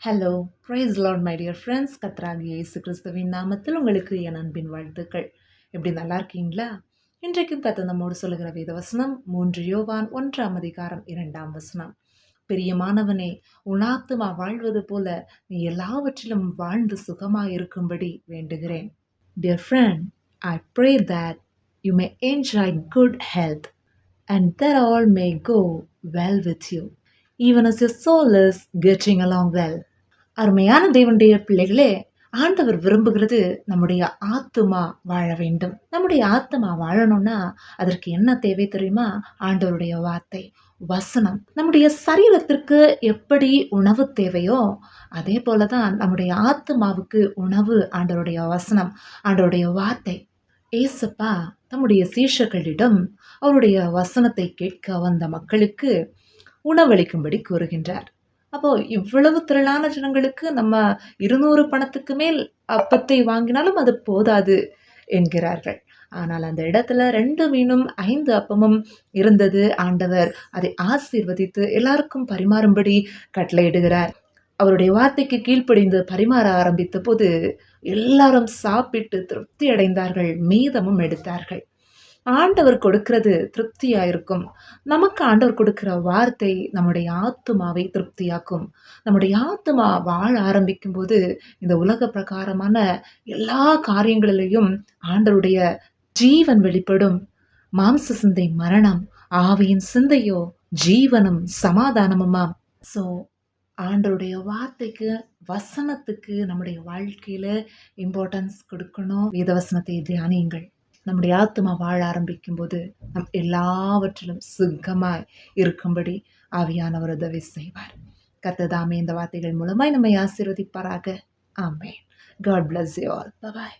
Hello praise lord my dear friends. கர்த்தராகிய இயேசு கிறிஸ்துவின் நாமத்தில் உங்களுக்கு என் அன்பின் வாழ்த்துக்கள். எப்படி நல்லா இருக்கீங்களா? இன்றைக்கும் கர்த்தர் நம்மோடு சொல்லுகிற வேத வசனம் 3 யோவான் 1ஆம் அதிகாரம் 2ஆம் வசனம். பிரியமானவனே, உன் ஆத்துமா வாழ்வது போல நீ எல்லாவற்றிலும் வாழ்ந்து சுகமாயிருக்கும்படி வேண்டுகிறேன். Dear friend, I pray that you may enjoy good health and that all may go well with you, even as your soul is getting along well. அருமையான தேவனுடைய பிள்ளைகளே, ஆண்டவர் விரும்புகிறது நம்முடைய ஆத்துமா வாழ வேண்டும். நம்முடைய ஆத்துமா வாழணும்னா அதற்கு என்ன தேவை தெரியுமா? ஆண்டவருடைய வார்த்தை, வசனம். நம்முடைய சரீரத்திற்கு எப்படி உணவு தேவையோ அதே போலதான் நம்முடைய ஆத்துமாவுக்கு உணவு ஆண்டவருடைய வசனம், ஆண்டவருடைய வார்த்தை. ஏசப்பா தம்முடைய சீஷர்களிடம் அவருடைய வசனத்தை கேட்க வந்த மக்களுக்கு உணவளிக்கும்படி கூறுகின்றார். அப்போ இவ்வளவு திரளான ஜனங்களுக்கு நம்ம 200 பணத்துக்கு மேல் அப்பத்தை வாங்கினாலும் அது போதாது என்கிறார்கள். ஆனால் அந்த இடத்துல 2 மீனும் 5 அப்பமும் இருந்தது. ஆண்டவர் அதை ஆசீர்வதித்து எல்லாருக்கும் பரிமாறும்படி கட்டளையிடுகிறார். அவருடைய வார்த்தைக்கு கீழ்ப்படிந்து பரிமாற ஆரம்பித்த போது எல்லாரும் சாப்பிட்டு திருப்தி அடைந்தார்கள், மீதமும் எடுத்தார்கள். ஆண்டவர் கொடுக்கிறது திருப்தியாயிருக்கும். நமக்கு ஆண்டவர் கொடுக்கிற வார்த்தை நம்முடைய ஆத்துமாவை திருப்தியாக்கும். நம்முடைய ஆத்துமா வாழ ஆரம்பிக்கும் போது இந்த உலக பிரகாரமான எல்லா காரியங்களிலையும் ஆண்டவருடைய ஜீவன் வெளிப்படும். மாம்ச சிந்தை மரணம், ஆவியின் சிந்தையோ ஜீவனும் சமாதானமுமாம். ஸோ ஆண்டவருடைய வார்த்தைக்கு, வசனத்துக்கு நம்முடைய வாழ்க்கையில இம்பார்ட்டன்ஸ் கொடுக்கணும். வேதவசனத்தை தியானியுங்கள். நம்முடைய ஆத்துமா வாழ ஆரம்பிக்கும் போது நம் எல்லாவற்றிலும் சுகமாய் இருக்கும்படி ஆவியானவர் உதவி செய்வார். கர்த்தர் தாமே இந்த வார்த்தைகள் மூலமாய் நம்மை ஆசீர்வதிப்பாராக. ஆமென். God bless you all. Bye bye.